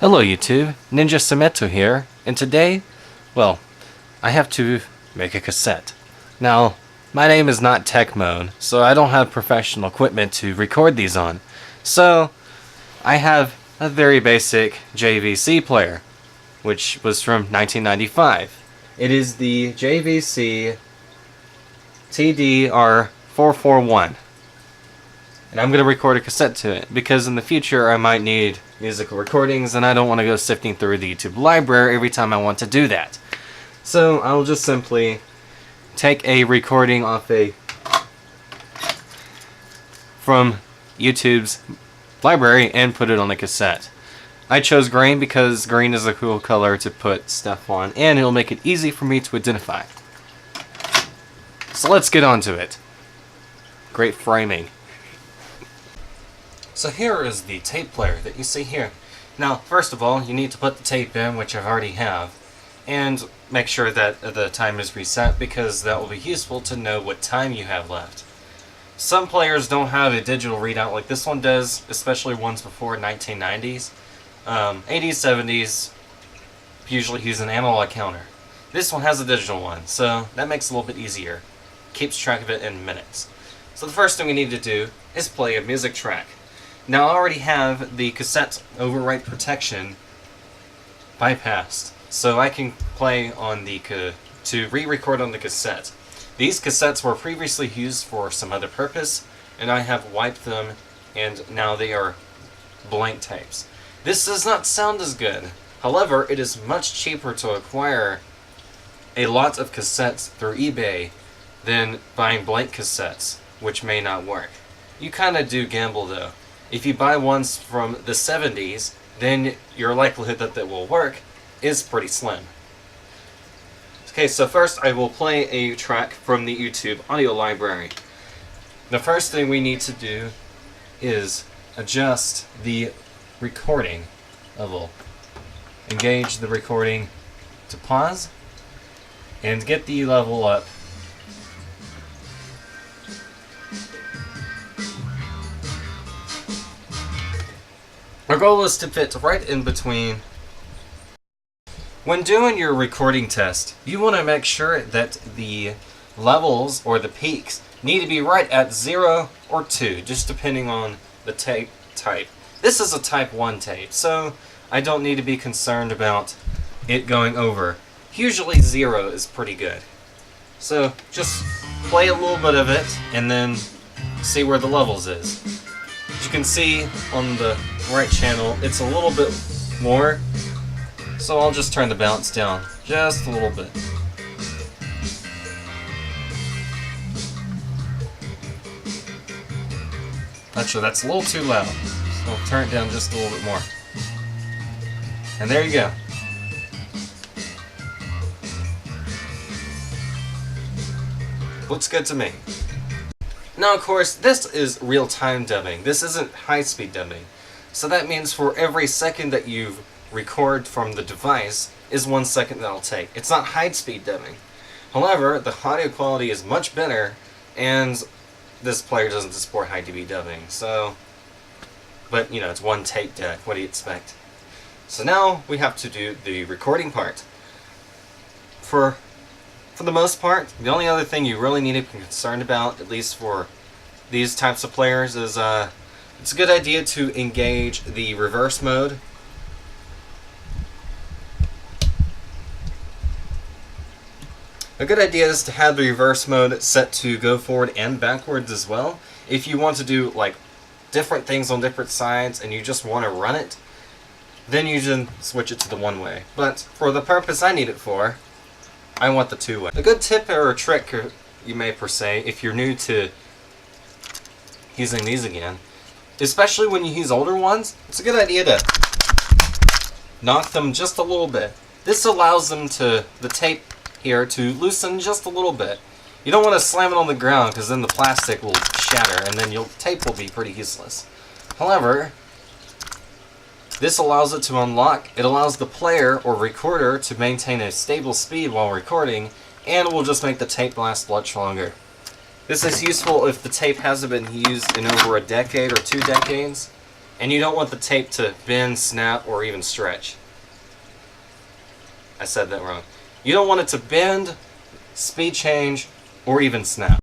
Hello YouTube, Ninja Sameto here, and today, well, I have to make a cassette. Now, my name is not Tech Mode, so I don't have professional equipment to record these on. So, I have a very basic JVC player, which was from 1995. It is the JVC TDR441. And I'm going to record a cassette to it, because in the future I might need musical recordings, and I don't want to go sifting through the YouTube library every time I want to do that. So I'll just simply take a recording from YouTube's library and put it on a cassette. I chose green because green is a cool color to put stuff on, and it'll make it easy for me to identify. So let's get on to it. Great framing. So here is the tape player that you see here. Now, first of all, you need to put the tape in, which I already have, and make sure that the time is reset, because that will be useful to know what time you have left. Some players don't have a digital readout like this one does, especially ones before 1990s. 80s, 70s usually use an analog counter. This one has a digital one, so that makes it a little bit easier. Keeps track of it in minutes. So the first thing we need to do is play a music track. Now I already have the cassette overwrite protection bypassed, so I can play on the to re-record on the cassette. These cassettes were previously used for some other purpose, and I have wiped them, and now they are blank tapes. This does not sound as good. However, it is much cheaper to acquire a lot of cassettes through eBay than buying blank cassettes, which may not work. You kind of do gamble though. If you buy ones from the 70s, then your likelihood that that will work is pretty slim. Okay, so first I will play a track from the YouTube audio library. The first thing we need to do is adjust the recording level. Engage the recording to pause and get the level up. Our goal is to fit right in between. When doing your recording test, you want to make sure that the levels or the peaks need to be right at 0 or 2, just depending on the tape type. This is a type 1 tape, so I don't need to be concerned about it going over. Usually 0 is pretty good. So just play a little bit of it and then see where the levels is. As you can see on the right channel, it's a little bit more, so I'll just turn the bounce down just a little bit. Actually, that's a little too loud, so I'll turn it down just a little bit more. And there you go. Looks good to me. Now, of course, this is real-time dubbing. This isn't high-speed dubbing. So that means for every second that you record from the device is 1 second that it'll take. It's not high-speed dubbing. However, the audio quality is much better, and this player doesn't support high dB dubbing. So, but you know, it's one take dead. What do you expect? So now we have to do the recording part. For the most part, the only other thing you really need to be concerned about, at least for these types of players, is it's a good idea to engage the reverse mode. A good idea is to have the reverse mode set to go forward and backwards as well. If you want to do like different things on different sides and you just want to run it, then you can switch it to the one way. But for the purpose I need it for, I want the two-way. A good tip or a trick, you may per se, if you're new to using these again, especially when you use older ones, it's a good idea to knock them just a little bit. This allows them to, the tape here, to loosen just a little bit. You don't want to slam it on the ground, because then the plastic will shatter, and then your tape will be pretty useless. However, this allows it to unlock. It allows the player or recorder to maintain a stable speed while recording, and it will just make the tape last much longer. This is useful if the tape hasn't been used in over a decade or 2 decades. And you don't want the tape to bend, snap, or even stretch. I said that wrong. You don't want it to bend, speed change, or even snap.